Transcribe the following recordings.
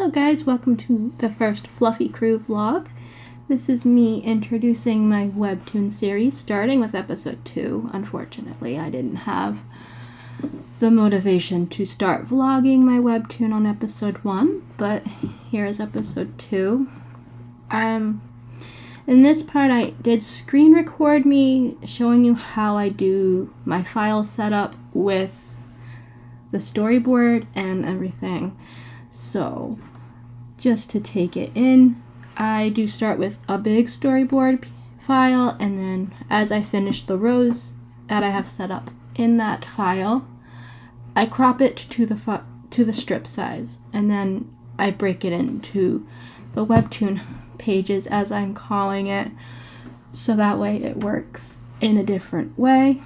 Hello guys, welcome to the first Fluffy Crew vlog. This is me introducing my Webtoon series, starting with episode 2. Unfortunately, I didn't have the motivation to start vlogging my Webtoon on episode 1, but here's episode 2. In this part, I did screen record me showing you how I do my file setup with the storyboard and everything. So, just to take it in, I do start with a big storyboard file, and then as I finish the rows that I have set up in that file, I crop it to the strip size, and then I break it into the Webtoon pages, as I'm calling it, so that way it works in a different way.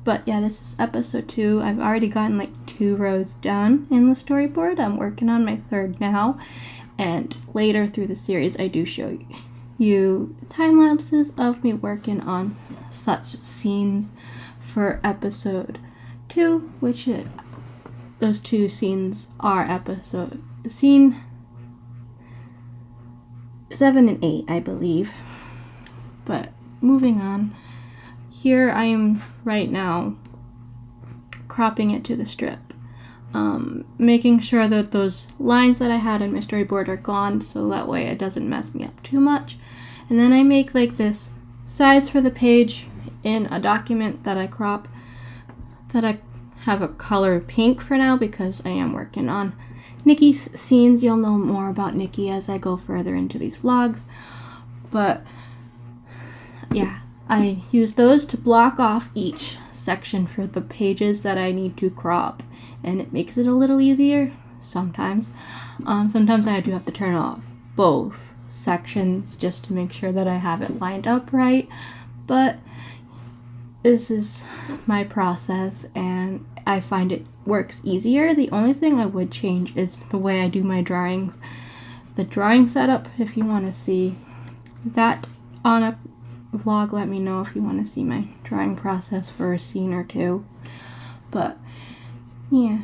But yeah, this is episode 2. I've already gotten like 2 rows done in the storyboard. I'm working on my 3rd now, and later through the series I do show you time lapses of me working on such scenes for episode 2, which those 2 scenes are scene 7 and 8, I believe. But moving on. Here I am right now cropping it to the strip, making sure that those lines that I had in my storyboard are gone, so that way it doesn't mess me up too much. And then I make like this size for the page in a document that I crop, that I have a color pink for now because I am working on Nikki's scenes. You'll know more about Nikki as I go further into these vlogs, but yeah. I use those to block off each section for the pages that I need to crop, and it makes it a little easier sometimes. Sometimes I do have to turn off both sections just to make sure that I have it lined up right, but this is my process and I find it works easier. The only thing I would change is the way I do my drawings. The drawing setup, if you want to see that on a vlog, let me know if you want to see my drawing process for a scene or 2. But yeah,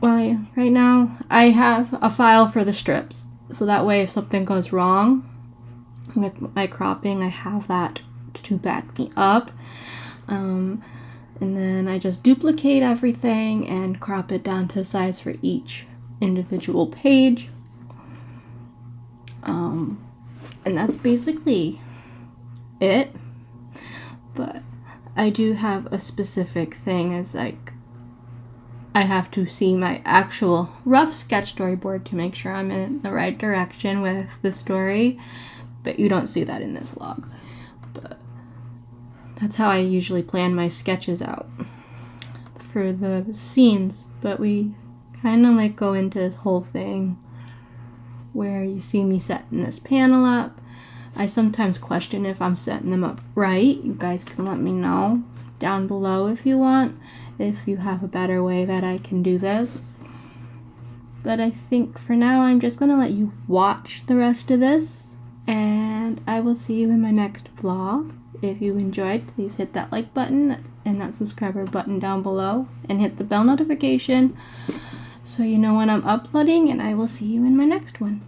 well, right now I have a file for the strips, so that way if something goes wrong with my cropping, I have that to back me up. And then I just duplicate everything and crop it down to size for each individual page. And that's basically it. But I do have a specific thing, as like I have to see my actual rough sketch storyboard to make sure I'm in the right direction with the story, but you don't see that in this vlog. But that's how I usually plan my sketches out for the scenes. But we kind of like go into this whole thing where you see me setting this panel up. I sometimes question if I'm setting them up right. You guys can let me know down below if you want, if you have a better way that I can do this. But I think for now I'm just gonna let you watch the rest of this, and I will see you in my next vlog. If you enjoyed, please hit that like button and that subscriber button down below, and hit the bell notification so you know when I'm uploading, and I will see you in my next one.